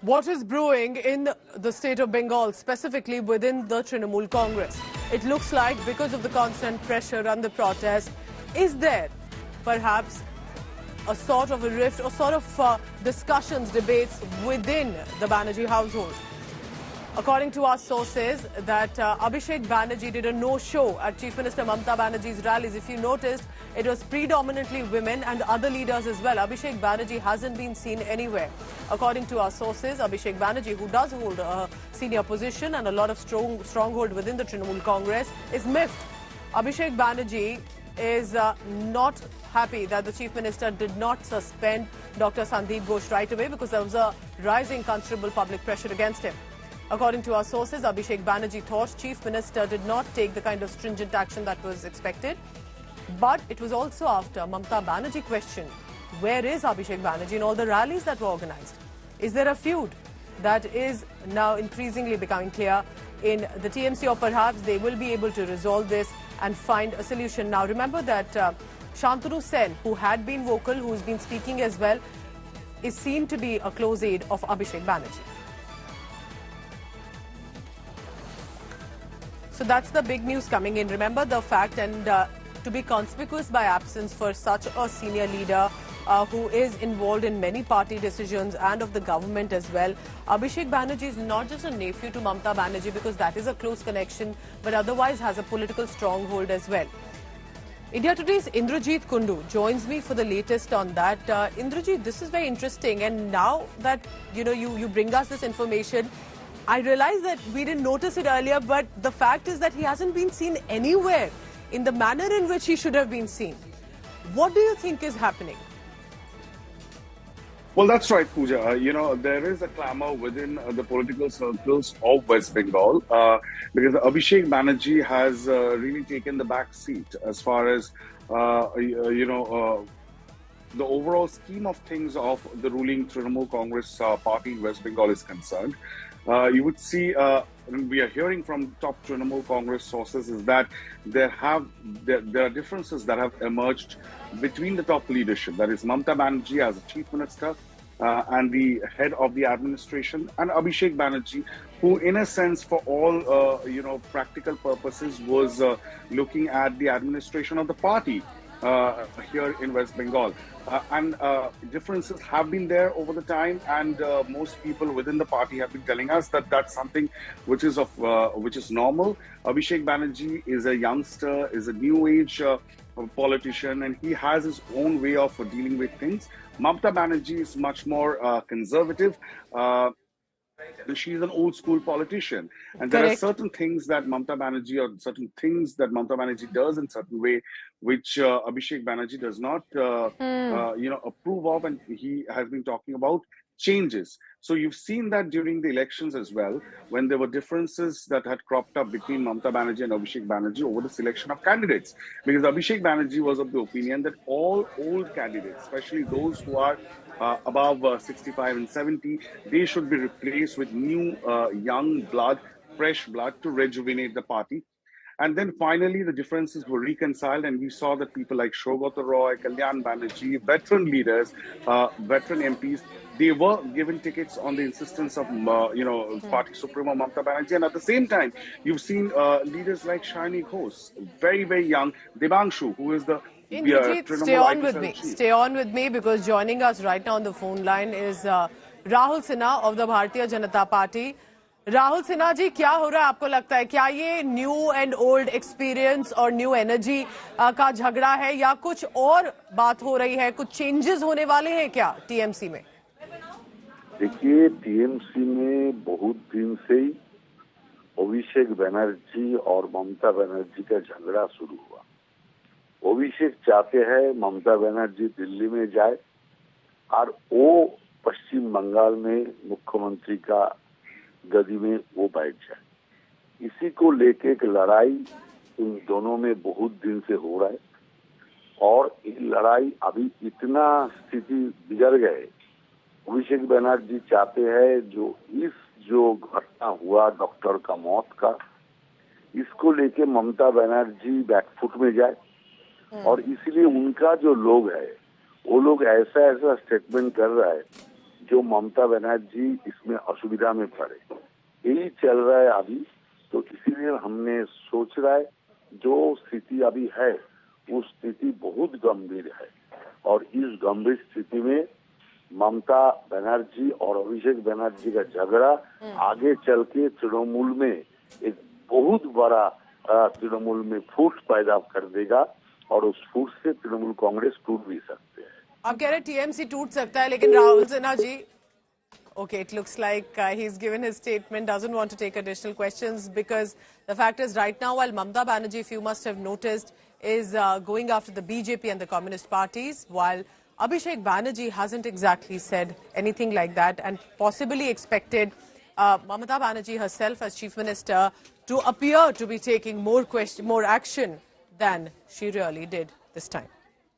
What is brewing in the state of Bengal, specifically within the Trinamool Congress? It looks like because of the constant pressure and the protest, is there perhaps a sort of a rift or sort of discussions, debates within the Banerjee household? According to our sources, that Abhishek Banerjee did a no-show at Chief Minister Mamata Banerjee's rallies. If you noticed, it was predominantly women and other leaders as well. Abhishek Banerjee hasn't been seen anywhere. According to our sources, Abhishek Banerjee, who does hold a senior position and a lot of stronghold within the Trinamool Congress, is miffed. Abhishek Banerjee is not happy that the Chief Minister did not suspend Dr. Sandeep Ghosh right away because there was a rising considerable public pressure against him. According to our sources, Abhishek Banerjee thought Chief Minister did not take the kind of stringent action that was expected. But it was also after Mamata Banerjee questioned, where is Abhishek Banerjee in all the rallies that were organized? Is there a feud? That is now increasingly becoming clear in the TMC, or perhaps they will be able to resolve this and find a solution. Now, remember that Shantanu Sen, who had been vocal, who's been speaking as well, is seen to be a close aide of Abhishek Banerjee. So that's the big news coming in. Remember the fact, and to be conspicuous by absence for such a senior leader who is involved in many party decisions and of the government as well. Abhishek Banerjee is not just a nephew to Mamata Banerjee because that is a close connection, but otherwise has a political stronghold as well. India Today's Indrajit Kundu joins me for the latest on that. Indrajit, this is very interesting, and now that you bring us this information, I realize that we didn't notice it earlier, but the fact is that he hasn't been seen anywhere in the manner in which he should have been seen. What do you think is happening? Well, that's right, Pooja. There is a clamor within the political circles of West Bengal because Abhishek Banerjee has really taken the back seat as far as, the overall scheme of things of the ruling Trinamool Congress party in West Bengal is concerned. You would see, we are hearing from top Trinamool Congress sources, is that there are differences that have emerged between the top leadership, that is Mamata Banerjee as a chief minister and the head of the administration, and Abhishek Banerjee, who in a sense for all practical purposes was looking at the administration of the party here in West Bengal. And differences have been there over the time, and most people within the party have been telling us that that's something which is normal. Abhishek Banerjee is a youngster, is a new age politician, and he has his own way of dealing with things. Mamata Banerjee is much more conservative. She's an old school politician, and there are certain things that Mamata Banerjee, or certain things that Mamata Banerjee does in certain way, which Abhishek Banerjee does not, approve of, and he has been talking about changes. So you've seen that during the elections as well, when there were differences that had cropped up between Mamata Banerjee and Abhishek Banerjee over the selection of candidates, because Abhishek Banerjee was of the opinion that all old candidates, especially those who are above 65 and 70, they should be replaced with new young blood, fresh blood to rejuvenate the party. And then finally, the differences were reconciled, and we saw that people like Saugata Roy, Kalyan Banerjee, veteran leaders, veteran MPs, they were given tickets on the insistence of, Party Supremo Mamata Banerjee. And at the same time, you've seen leaders like Shani Ghosh, very, very young, Devanshu, who is the Indrajit, stay on with me because joining us right now on the phone line is Rahul Sinha of the Bharatiya Janata Party. Rahul Sinha ji, क्या हो रहा है आपको लगता है? क्या ये new and old experience और न्यू एनर्जी का झगड़ा है, या कुछ और बात हो रही है? कुछ चेंजेस होने वाले हैं क्या टीएमसी में? देखिए, टीएमसी में बहुत दिन से ही अभिषेक बनर्जी और ममता बनर्जी का झगड़ा शुरू हुआ। अभिषेक चाहते हैं ममता बनर्जी दिल्ली में जाए और वो पश्चिम बंगाल में मुख्यमंत्री का गदी में वो बैठ जाए। इसी को लेके एक लड़ाई इन दोनों में बहुत दिन से हो रहा है, और ये लड़ाई अभी इतना स्थिति बिगड़ गए। अभिषेक बनर्जी चाहते हैं जो घटना हुआ डॉक्टर का मौत का, इसको लेके ममता बनर्जी बैकफुट में जाए, और इसलिए उनका जो लोग है वो लोग ऐसा स्टेटमेंट कर रहा है जो ममता बनर्जी इसमें असुविधा में पड़े, यही चल रहा है अभी। तो इसीलिए हमने सोच रहा है जो स्थिति अभी है वो स्थिति बहुत गंभीर है, और इस गंभीर स्थिति में ममता बनर्जी और अभिषेक बनर्जी का झगड़ा आगे चल के तृणमूल में एक बहुत बड़ा तृणमूल में फूट पैदा कर देगा, और उस फूट से तृणमूल कांग्रेस टूट भी सकते हैं। आप कह रहे टीएमसी टूट सकता है, लेकिन Rahul Sinha ji, okay, it looks like he's given his statement, doesn't want to take additional questions, because the fact is right now, while Mamata Banerjee, if you must have noticed, is going after the BJP and the Communist parties, while Abhishek Banerjee hasn't exactly said anything like that, and possibly expected Mamata Banerjee herself as Chief Minister to appear to be taking more action than she really did this time.